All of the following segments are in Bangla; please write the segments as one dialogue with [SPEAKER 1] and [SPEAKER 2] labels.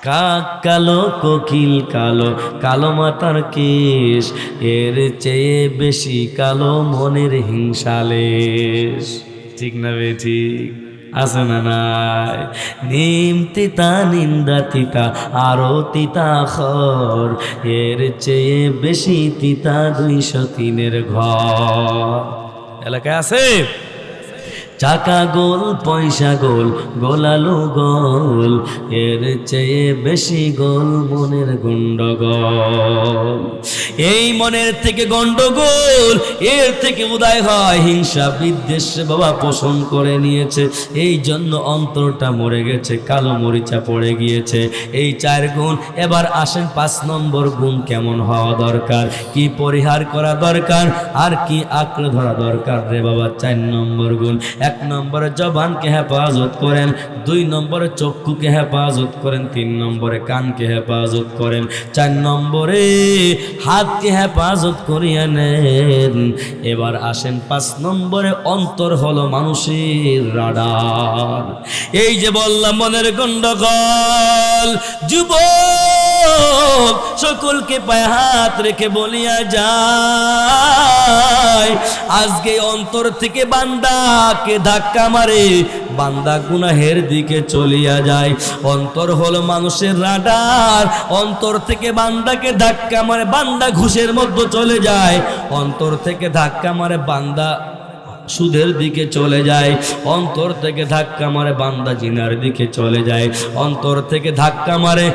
[SPEAKER 1] কাক কালো কোকিল কালো, কালো মাথার কেশ, এর চেয়ে বেশি কালো মনের হিংসালেশ। ঠিক না বেঠিক? আছে না নাই? নিম তিতা নিন্দা তিতা আরো তিতা খর, এর চেয়ে বেশি তিতা 203-এর ঘর। এলাকায় আছে? চাকা গোল পয়সা গোল গোলালো গোল, এর চেয়ে বেশি গোল মনের গন্ডগোল। এই মনের থেকে গন্ডগোল, এর থেকে উদয় হয় হিংসা বিদ্বেষ বাবা পোষণ করে নিয়েছে। এই জন্য অন্তরটা মরে গেছে, কালো মরিচা পড়ে গিয়েছে। এই 4 গুণ। এবার আসেন 5 নম্বর গুণ কেমন হওয়া দরকার, কি পরিহার করা দরকার, আর কি আঁকড়ে ধরা দরকার রে বাবা। 4 নম্বর গুণ। 1 নম্বরে জবানকে হেফাজত করেন, 2 নম্বরে চক্ষুকে হেফাজত করেন, 3 নম্বরে কানকে হেফাজত করেন, 4 নম্বরে হাতকে হেফাজত করিয়া নেন। এবার আসেন 5 নম্বরে, অন্তর হলো মানুষের রাডার। এই যে বললাম মনের গন্ডগোল, যুবক সকলকে পায়ে হাত রেখে বলিয়া যায়, আজকে অন্তর থেকে বান্দাকে ধাক্কা মারে, বান্দা গুনাহের দিকে চলিয়া যায়। অন্তর হলো মানুষের রাডার, অন্তর থেকে বান্দাকে ধাক্কা মারে, বান্দা ঘুষের মধ্যে চলে যায়। অন্তর থেকে ধাক্কা মারে, বান্দা সুদের দিকে চলে যায়। অন্তর থেকে ধাক্কা মারে, বান্দা জিনার দিকে চলে যায়। অন্তর থেকে ধাক্কা মারে,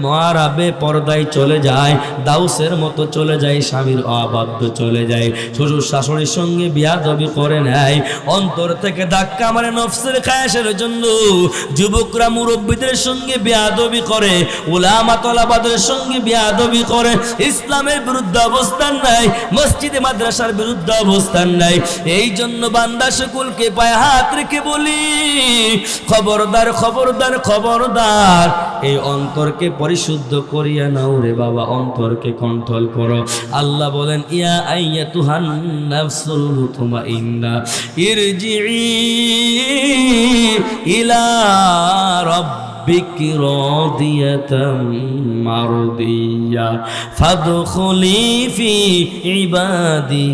[SPEAKER 1] মারা বেপরদায় চলে যায়, দাউসের মতো চলে যায়, স্বামীর অবাধ্য চলে যায়, শ্বশুর শাশুড়ির সঙ্গে বিয়াদবি করে নেয়। অন্তর থেকে ধাক্কা মারে, নফসের খায়েশের জন্য যুবকরা মুরব্বীদের সঙ্গে বিয়াদবি করে, উলামা তলাবাদের সঙ্গে বিয়াদবি করে, ইসলামের বিরুদ্ধে অবস্থান নেয়, মসজিদে মাদ্রাসার বিরুদ্ধে অবস্থান নেয়। এই জন্য বান্দা সকলকে পায়ে হাত রেখে বলি, খবরদার খবরদার খবরদার, এই অন্তরকে পরিশুদ্ধ করিয়া নাও রে বাবা, অন্তরকে কন্ট্রোল করো। আল্লাহ বলেন, ইয়া আইয়াতুহান নাফসুল মুতমাইন্না ইরজিই ইলা রাব্বিকি রাদিয়াতাম মারদিয়া ফাদখুলি ফি ইবাদি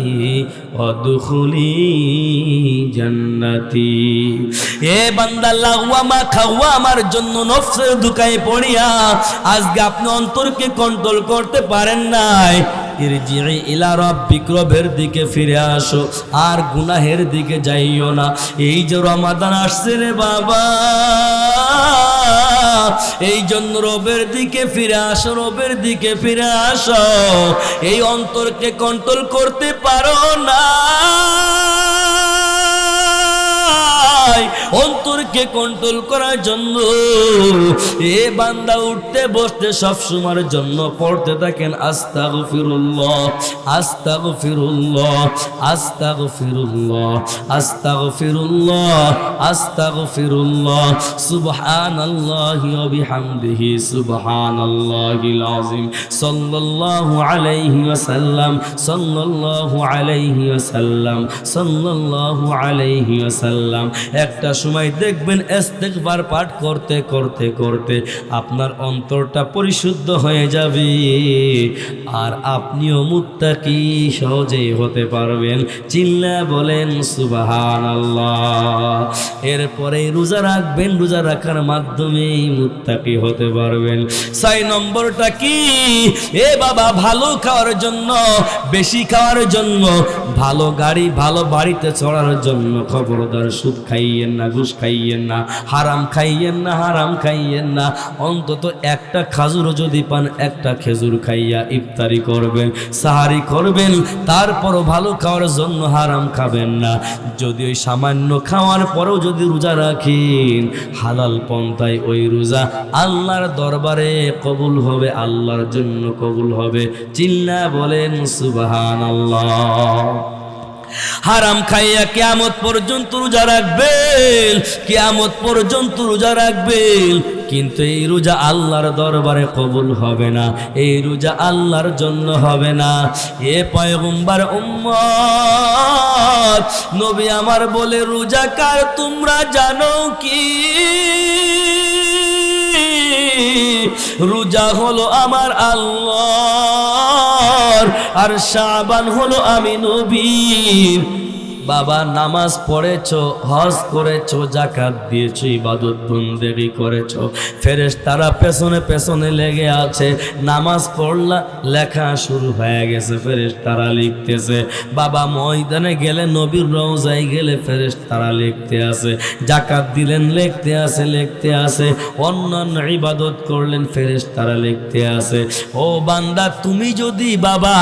[SPEAKER 1] ওয়াদখুলি জান্নাতি। এ বান্দা, লাওয়ামা খাওয়ামার জন্য নফসের দুকায় পড়িয়া আজকে আপনি অন্তরকে কন্ট্রোল করতে পারেন নাই। ইরজিই ইলা রাব্বিক, রবের দিকে ফিরে আসো, আর গুনাহের দিকে যাইও না। এই যে রমাদান আসছে রে বাবা, এই জন্য রবের দিকে ফিরে আসো, রবের দিকে ফিরে আসো। এই অন্তরকে কন্ট্রোল করতে পারো না, অন্তরকে কন্ট্রোল করার জন্য এ বান্দা উঠতে বসতে সব সময়ের জন্য পড়তে থাকেন আস্তাগফিরুল্লাহ আস্তাগফিরুল্লাহ আস্তাগফিরুল্লাহ আস্তাগফিরুল্লাহ আস্তাগফিরুল্লাহ, সুবহানাল্লাহি ওয়া বিহামদিহি সুবহানাল্লাহিল আযীম, সাল্লাল্লাহু আলাইহি ওয়াসাল্লাম সাল্লাল্লাহু আলাইহি ওয়াসাল্লাম সাল্লাল্লাহু আলাইহি ওয়াসাল্লাম। একটা সময় দেখবেন ইস্তিগফার পাঠ করতে করতে করতে আপনার অন্তরটা পরিশুদ্ধ হয়ে যাবে, আর আপনিও মুত্তাকি সহজেই হতে পারবেন। চিল্লা বলেন সুবহানাল্লাহ। এরপরে রোজা রাখবেন, রোজা রাখার মাধ্যমে মুত্তাকি হতে পারবেন। 6 নম্বরটা কি? এ বাবা, ভালো খাওয়ার জন্য, বেশি খাওয়ার জন্য, ভালো গাড়ি ভালো বাড়িতে চড়ার জন্য খবরদার সুদ খাইয়েন না, ঘুষ খাইয়েন না, হারাম খাইয়েন না, হারাম খাইয়েন না। অন্তত একটা খাজুরও যদি পান, একটা খেজুর খাইয়া ইফতারি করবেন, সাহারি করবেন, তারপরও ভালো খাওয়ার জন্য হারাম খাবেন না। যদি ওই সামান্য খাওয়ার পরেও যদি রোজা রাখেন, হালাল পন্থায় ওই রোজা আল্লাহর দরবারে কবুল হবে, আল্লাহর জন্য কবুল হবে। চিল্লা বলেন সুবহানাল্লাহ। হারাম খাইয়া কিয়ামত পর্যন্ত রোজা রাখবেন, কিয়ামত পর্যন্ত রোজা রাখবেন, কিন্তু এই রোজা আল্লাহর দরবারে কবুল হবে না, এই রোজা আল্লাহর জন্য হবে না। এ পয়গম্বর উম্মত, নবী আমার বলে, রোজা কার তোমরা জানো কি? রোজা হলো আমার আল্লাহর, আর শাবান হলো আমি নবীর। বাবা নামাজ পড়েছো, হজ করেছো, যাকাত দিয়েছো, ইবাদত বন্দেগী করেছো, ফেরেশতারা পেছনে পেছনে লেগে আছে। নামাজ পড়লা, লেখা শুরু হয়ে গেছে, ফেরেশতারা লিখতেছে। বাবা ময়দানে গেলে, নবীর রওজায় গেলে ফেরেশতারা লিখতে আছে। যাকাত দিলেন, লিখতে আছে, লিখতে আছে। অন্যান্য ইবাদত করলেন, ফেরেশতারা লিখতে আছে। ও বান্দা, তুমি যদি বাবা,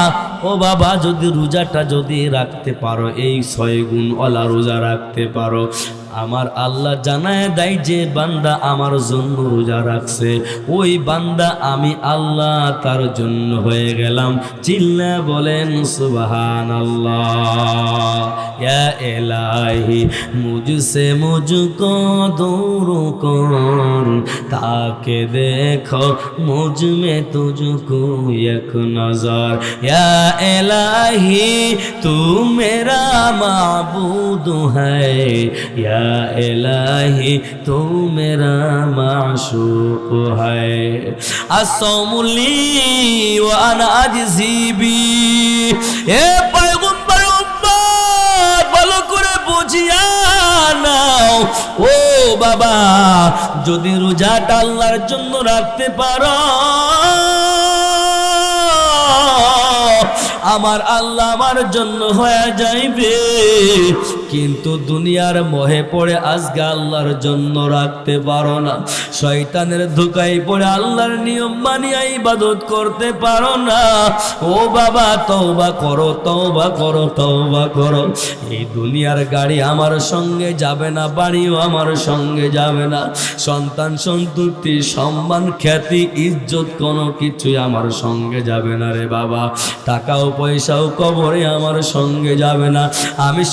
[SPEAKER 1] ও বাবা, যদি রোজাটা যদি রাখতে পারো, এই 6 গুণ ওয়ালা রোজা রাখতে পারো, আমার আল্লাহ জানায় দেয় যে বান্দা আমার জন্য রোজা রাখছে, ওই বান্দা আমি আল্লাহ তার জন্য হয়ে গেলাম। চিল্লা বলেন সুবহানাল্লাহ। ইয়া ইলাহি মুঝসে মুঝকো দূর কর, তাকে দেখো মুঝ মে তুঝকো এক নজর। ইয়া ইলাহি তু মেরা মাবুদ হ্যায়, ইয়া इलाही तू मेरा माशूक है। असौमुली व अना अजज़ी बी। ए पैगम्बर उम्मत, ভালো করে বুঝিয়া নাও ও বাবা, যদি রোজাটা আল্লাহর জন্য রাখতে পারো, আমার আল্লাহ আমার জন্য হয়ে যাইবে। কিন্তু দুনিয়ার মোহে পড়ে আজকে আল্লাহর জন্য রাখতে পারো না, শয়তানের ধোঁকায় পড়ে আল্লাহর নিয়ম মানিয়া ইবাদত করতে পারো না। ও বাবা, তওবা করো, তওবা করো, তওবা করো। এই দুনিয়ার গাড়ি আমার সঙ্গে যাবে না, বাড়িও আমার সঙ্গে যাবে না, সন্তান সন্ততি, সম্মান, খ্যাতি, ইজ্জত কোনো কিছুই আমার সঙ্গে যাবে না রে বাবা। টাকাও পয়সাও কবরে আমার সঙ্গে যাবে না। আমি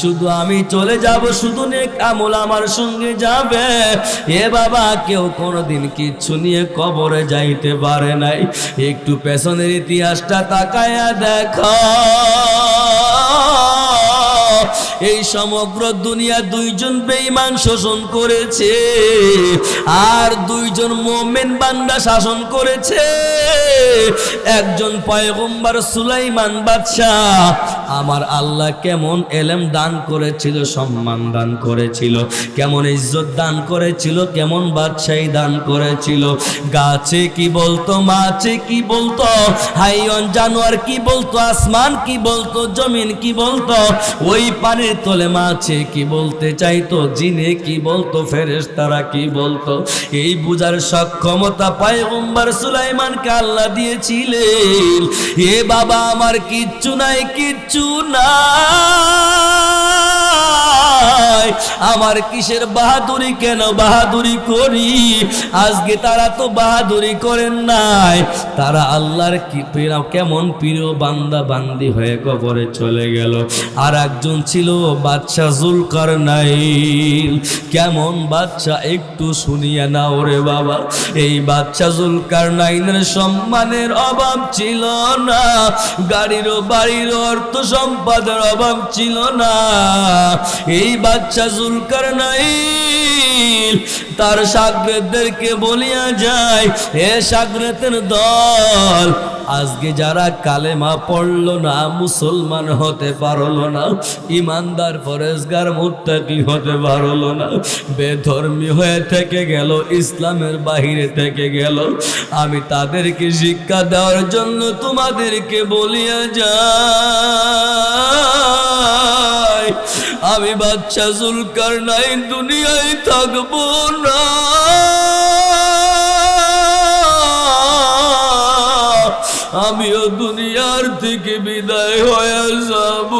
[SPEAKER 1] চলে যাব, শুধু নেক আমল আমার সঙ্গে যাবে। এ বাবা, কেউ কোনোদিন কিচ্ছু নিয়ে কবরে যাইতে পারে নাই। একটু পেছনের ইতিহাসটা তাকায়া দেখো। এই সমগ্র দুনিয়া 2 জন বেঈমান শাসন করেছে, আর 2 জন মুমিন বান্দা শাসন করেছে। একজন পয়গম্বর সুলাইমান বাদশাহ, আমার আল্লাহ কেমন এলেম দান করেছিল, সম্মান দান করেছিল, কেমন ইজ্জত দান করেছিল, কেমন বাদশাহী দান করেছিল। গাছে কি বলতো, মাছে কি বলতো, হাইওয়ান জানোয়ার কি বলতো, আসমান কি বলতো, জমিন কি বলতো, ওই পানির তলে মাছে কি বলতে চাইতো, জিনে কি বলতো, ফেরেশতারা কি বলতো, এই বুঝার সক্ষমতা পয়গম্বর সুলাইমানকে আল্লাহ দিয়েছিলেন। এ বাবা, আমার কিচ্ছু নাই, কিচ্ছু নাই, আমার কিসের বাহাদুরি, কেন বাহাদুরি করি? আজকে তারা তো বাহাদুরি করেন নাই, তারা আল্লাহর কি কেমন প্রিয় বান্দা বান্দি হয়ে কবরে চলে গেল। আর একজন ছিল বাদশা জুলকারনাইন। কেমন বাদশা, একটু শুনিয়ে নাও রে বাবা। এই বাদশা জুলকারনাইনের সম্মানের অভাব ছিল না, গাড়িরও বাড়ির অর্থ সম্পদের অভাব ছিল না। এই বাদশা জুলকারনাইন তার শাগরেদদেরকে বলিয়া যায়, হে শাগরেদের দল, আজকে যারা কালেমা পড়লো না, মুসলমান হতে পারলো না, ইমানদার পরেজগার মুত্তাকি হতে পারলো না, বেধর্মী হয়ে থেকে গেল, ইসলামের বাহিরে থেকে গেল, আমি তাদেরকে শিক্ষা দেওয়ার জন্য তোমাদেরকে বলিয়া যাই, আমি বাদশা জুলকারনাইন দুনিয়ায় থাকবো না। আমিও দুনিয়ার থেকে বিদায় হয়ে যাব,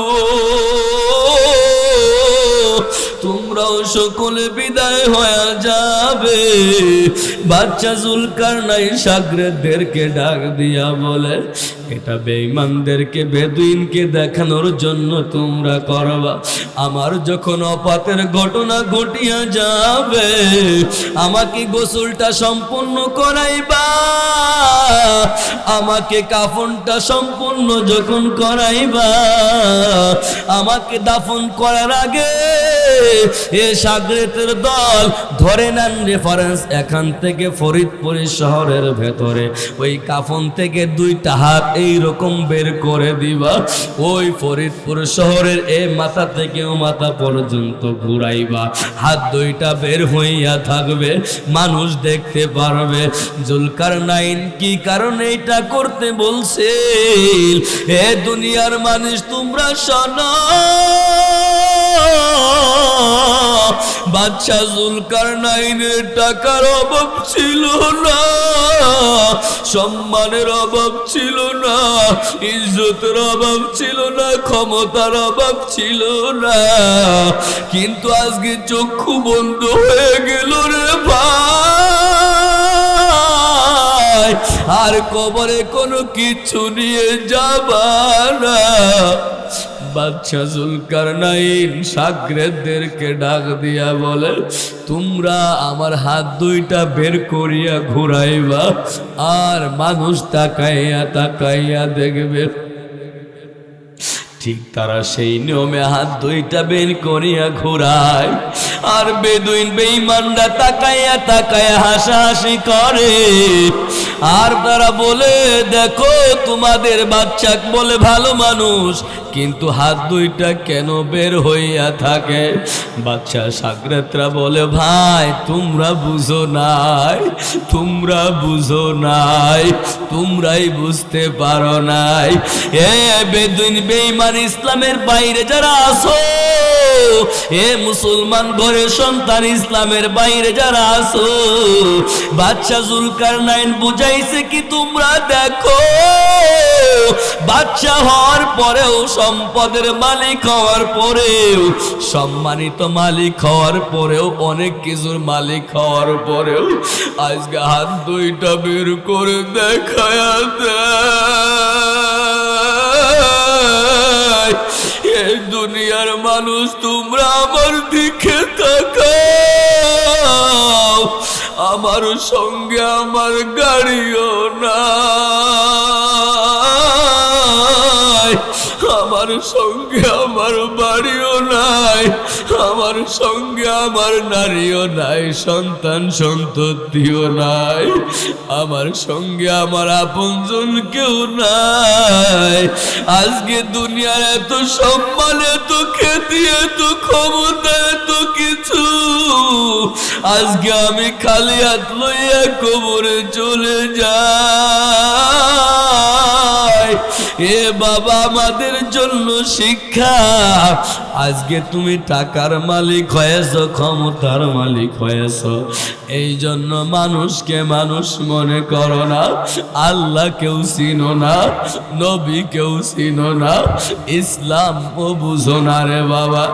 [SPEAKER 1] তোমরাও সকলে বিদায় হয়ে যাবে। বাদশা জুলকারনাইন শাগরেদদেরকে ডাক দিয়া বলে, এটা বেঈমানদেরকে, বেদুইনকে দেখানোর জন্য তোমরা করবা। আমার যখন অপাতের ঘটনা ঘটিয়া যাবে, আমাকে গোসলটা সম্পূর্ণ করাইবা, আমাকে কাফনটা সম্পূর্ণ যখন করাইবা, আমাকে দাফন করার আগে এ সাগরেতের দল ধরে নেন রেফারেন্স, এখান থেকে ফরিদপুর শহরের ভেতরে ওই কাফন থেকে 2টা হাত এইরকম বের করে দিবা, ওই ফরিদপুর শহরের এ মাথা থেকে ও মাথা পর্যন্ত ঘুরাইবা, হাত 2টা বের হইয়া থাকবে, মানুষ দেখতে পারবে। জুলকারনাইন কি কারণে এটা করতে বলছে? এ দুনিয়ার মানুষ তোমরা শোনো, বাদশা জুলকারনাইনের টাকার অভাব ছিল না, সম্মানের অভাব ছিল না, ইজ্জতের অভাব ছিল না, ক্ষমতার অভাব ছিল না, কিন্তু আজকে চক্ষু বন্ধ হয়ে গেল রে ভাই, আর কবরে কোনো কিছু নিয়ে যাবা না। বাদশা জুলকারনাইন সাগরেদদেরকে ডাক দিয়া বলে, তোমরা আমার হাত 2টা বের করিয়া ঘুরাইবা, আর মানুষ তাকাইয়া তাকাইয়া দেখবে। ঠিক তারা সেই নিয়মে হাত 2টা বের করিয়া ঘুরায়, আর বেদুইন বেঈমানরা তাকাইয়া তাকাইয়া হাসাহাসি করে, আর তারা বলে, দেখো তোমাদের বাচ্চা বলে ভালো মানুষ, কিন্তু হাত 2টা কেন বের হইয়া থাকে? বাচ্চা সাগরেতরা বলে, ভাই তোমরা বুঝো নাই, তোমরা বুঝো নাই, তোমরাই বুঝতে পারো নাই। এ বেদুইন বেঈমান ইসলামের বাইরে যারা আছো, এ মুসলমান ঘরের সন্তান ইসলামের বাইরে যারা আছো, বাদশা জুলকারনাইন বুঝাইছে কি তোমরা দেখো, বাদশা হওয়ার পরেও, সম্পদের মালিক হওয়ার পরেও, সম্মানিত মালিক হওয়ার পরেও, অনেক কিছুর মালিক হওয়ার পরেও আজকে হাত 2টা বের করে দেখায় দেয়। এই দুনিয়ার মানুষ তোমরা আমার দিকে তাকাও, আমার সঙ্গে আমার গাড়িও নাই, আমার সঙ্গে আমার বাড়িও নাই, আমার সঙ্গে আমার নারীও নাই, সন্তান সন্ততিও নাই, আমার সঙ্গে আমার আপনজন কেউ নাই। আজকে দুনিয়ার এত সম্মান, এত খ্যাতি, এত ক্ষমতা, এত কিছু, আজকে আমি খালি হাত লইয়া কবরে চলে যাই। এ বাবা, আমাদের জন্য শিক্ষা। আজকে তুমি টাকার মালিক হয়েছ, ক্ষমতার মালিক হয়েছ, এই জন্য মানুষকে মানুষ মনে করো না, আল্লাহ কেউ চিনো না, নবী কেউ চিনো না, ইসলাম ও বুঝো না রে বাবা।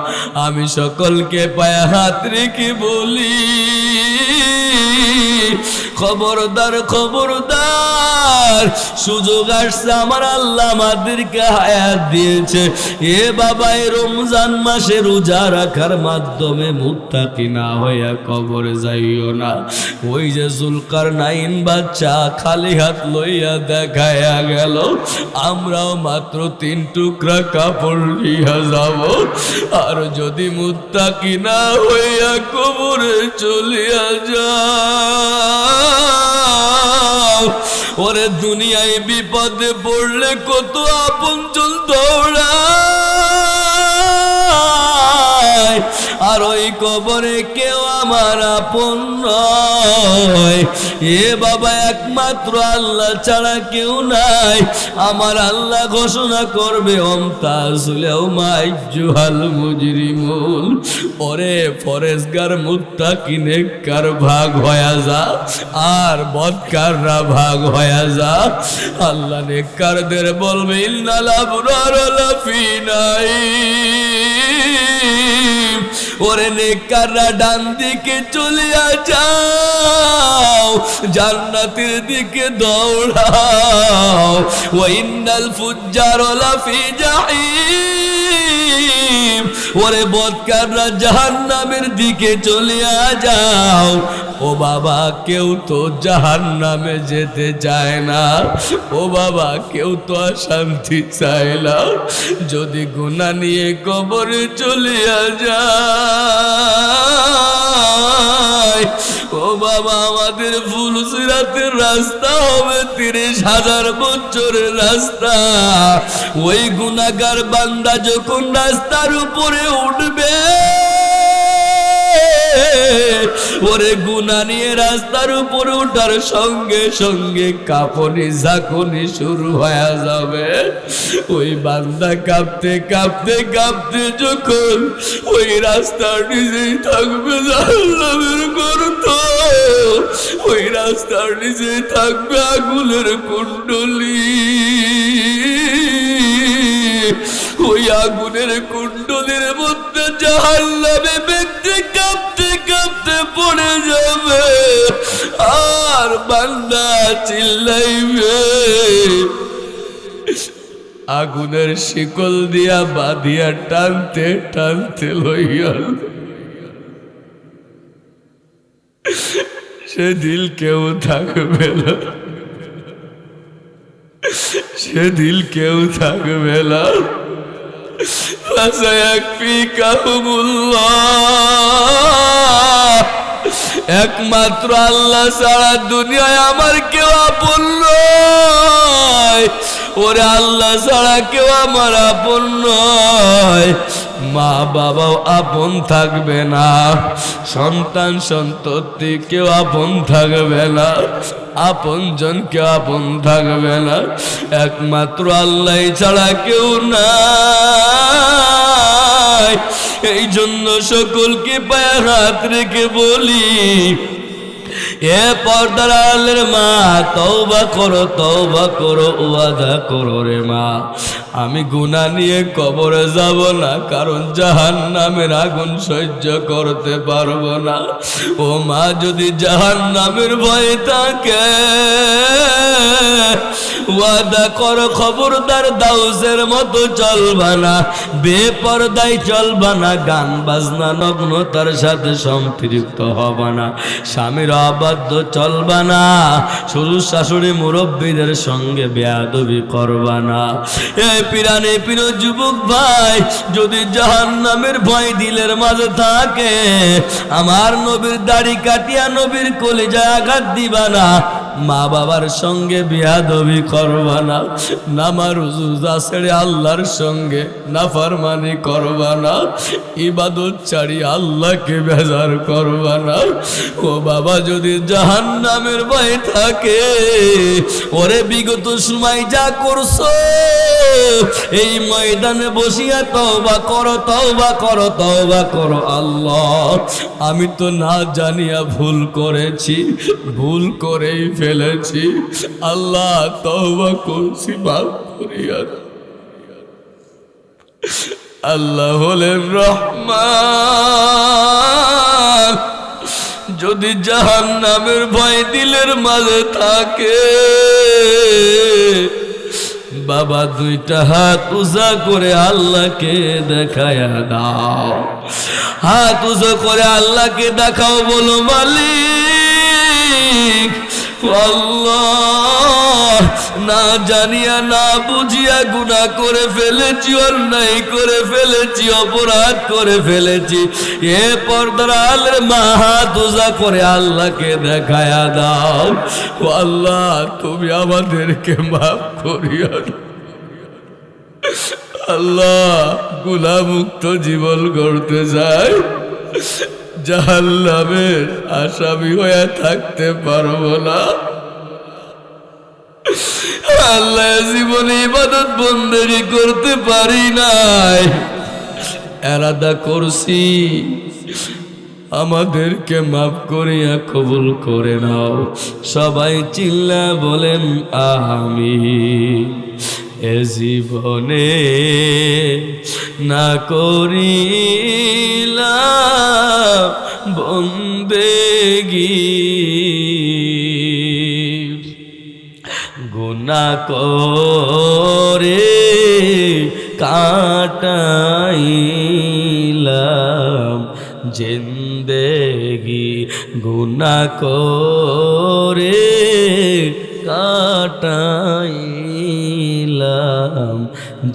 [SPEAKER 1] আমি সকলকে পায়ে হাত রেখে বলি, খবরদার খবরদার, সুযোগ আসছে, আমার আল্লাহ আমাদেরকে হায়াত দিয়েছে। এ বাবা, এই রমজান মাসে রোজা রাখার মাধ্যমে মুত্তাকি না হইয়া কবরে যাইও না। ওই যে জুলকারনাইন বাচ্চা খালি হাত লইয়া দেখাইয়া গেল, আমরাও মাত্র 3 টুকরা কাপড় নিয়ে যাব, আর যদি মুত্তাকি না হইয়া কবরে চলিয়া যাও, ওরে দুনিয়ায় বিপদে পড়লে কত আপনজন দৌড়ায়, আর ওই কবরে কেউ আমার আপন নয়। এ বাবা, একমাত্র আল্লাহ ছাড়া কেউ নাই। আমার আল্লাহ ঘোষণা করবে, অমতাজুলেও মাইজুহাল মুজরিমুন, ওরে ফরেজগার মুত্তাকি নেককার ভাগ হয়ে যা, আর বদকাররা ভাগ হয়ে যা। আল্লাহ নেককারদের বলবে, ইন্নাল আবরার লাফি নাঈম, ওরে নেককাররা ডান দিকে চলিয়া যাও, জান্নাতের দিকে দৌড়াও। ওয়া ইন্নাল ফুজ্জার লাফি জাহিম, ওরে বদকাররা জাহান্নামের দিকে চলিয়া যাও। ও বাবা কেউ তো জাহান্নামে যেতে চায় না, ও বাবা কেউ তো শান্তি চায় না। যদি গুনাহ নিয়ে কবরে চলিয়া যায়, ও বাবা আমাদের ফুলসিরাতের রাস্তা হবে 30,000 বছরের রাস্তা। ওই গুনাহগার বান্দা যখন রাস্তার উপরে উঠবে, ওরে গুনাহ নিয়ে রাস্তার উপরে ওঠার সঙ্গে সঙ্গে কাঁপুনি ঝাঁকুনি শুরু হয়ে যাবে। ওই বান্দা কাঁপতে কাঁপতে কাঁপতে যখন ওই রাস্তার নিজেই থাকবে জাহান্নামের গর্ত, ওই রাস্তার নিজেই থাকবে আগুনের কুণ্ডলী, ওই আগুনের কুণ্ডলীর মধ্যে জাহান্নামে ব্যক্তি কাঁপতে কাঁপতে পড়ে যাবে, আর বান্দা চিল্লাইবে, আগুনের শিকল দিয়া বাঁধিয়া টানতে টানতে লইয়া। সেদিন কেউ থাকবে না, সেদিন কেউ থাকবে না। একমাত্র আল্লাহ ছাড়া দুনিয়ায় আমার কেউ আপন নয়, ওরে আল্লাহ ছাড়া কেউ আমার আপন নয়। মা বাবাও আপন থাকবে না, সন্তান সন্ততি কেউ আপন থাকবে না, আপন জন কেউ আপন থাকবে না, একমাত্র আল্লাহ ছাড়া কেউ নাই। এই জন্য সকলকে পায়ে হাত রেখে বলি, এ পর্দার আড়ালের মা, তওবা করো, ওয়াদা করো রে মা, আমি গুনাহ নিয়ে কবরে যাব না, কারণ জাহান্নামের আগুন সহ্য করতে পারবো না। ও মা, যদি জাহান্নামের ভয় থাকে, ওয়াদা করো খবরদার দাউসের মতো চলবা না, বেপরদায় চলবা না, গান বাজনা নগ্নতার সাথে সম্পৃক্ত হবা না, স্বামীর অবাধ্য চলবা না, শ্বশুর শাশুড়ি মুরব্বীদের সঙ্গে বেয়াদবি করবা না। এই পিরানে পির যুবক ভাই, যদি জাহান্নামের ভয় দিলের মাঝে থাকে, আমার নবীর দাড়ি কাটিয়া নবীর কলিজায় আঘাত দিবা না, মা বাবার সঙ্গে বেয়াদবি করবা না, নামাজ রোজা ছেড়ে আল্লাহর সঙ্গে নাফরমানি করবা না, ইবাদত ছাড়ি আল্লাহকে বেজার করবা না। ও বাবা, যদি জাহান্নামের ভয় থাকে, ওরে বিগত সময় যা করছো এই ময়দানে বসিয়া তওবা করো, তওবা করো, তওবা করো। আল্লাহ, আমি তো না জানিয়া ভুল করেছি, ভুল করেই ফেলেছি, আল্লাহ তওবা করছি, মাফ করিয়া দাও। আল্লাহ হলেন রহমান, যদি জাহান্নামের ভয় দিলের মাঝে থাকে, বাবা দুইটা হাত উঁচা করে আল্লাহকে দেখায়া দাও, হাত উঁচা করে আল্লাহকে দেখাও, বলো মালিক আল্লাহ, না জানিয়া না বুঝিয়া গুনাহ করে ফেলেছি, অন্যায় করে ফেলেছি, অপরাধ করে ফেলেছি। এ পর্দার আলের মা হাত উঁচা করে আল্লাহকে দেখায়া দাও, আল্লাহ তুমি আমাদেরকে মাফ করিয়া দাও। আল্লাহ, গুনাহ মুক্ত জীবন গড়তে যায়, জাহান্নামের আসামি হয়ে থাকতে পারবো না। আল্লাহ, জীবনে ইবাদত বন্দেগী করতে পারি নাই, এরাদা করছি, আমাদেরকে মাফ করিয়া কবুল করে নাও। সবাই চিল্লা বলেন আমিন। এ জীবনে না করিলাম বন্দেগী, গুনাহ করে কাটাইলাম জিন্দেগি, গুনাহ করে কাটাইলাম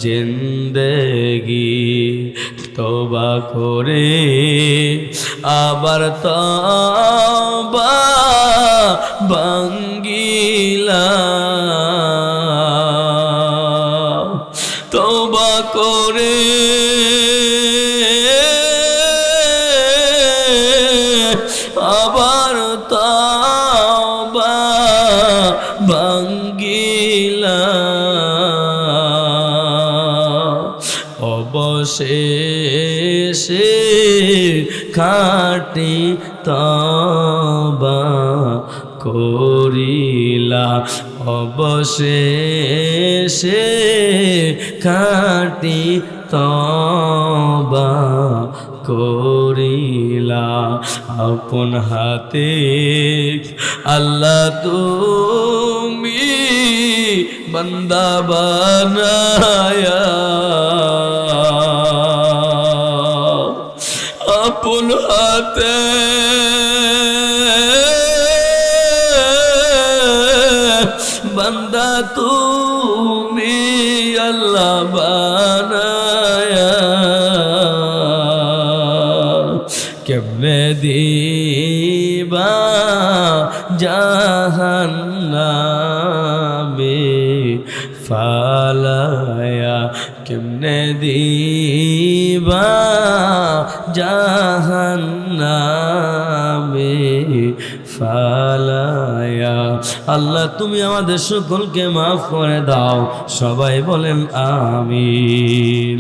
[SPEAKER 1] জিন্দেগি, তওবা করে আবার তওবা ভাঙ্গিলাম, তওবা করে আবার তওবা ভাঙ্গিলাম, অবশেষে খাঁটি তওবা করিলা, অবশেষে খাঁটি তওবা করিলা। আপন হাতে আল্লাহ তুমি বান্দা বানায়া, আপন হাতে বান্দা তুমি আল্লাহ বানায়া, কেমনে দিবা জাহান্নামে ফালায়া, কেমনে দিবা জাহান্নামে ফালায়া। আল্লাহ তুমি আমাদের সকলকে মাফ করে দাও, সবাই বলেন আমিন।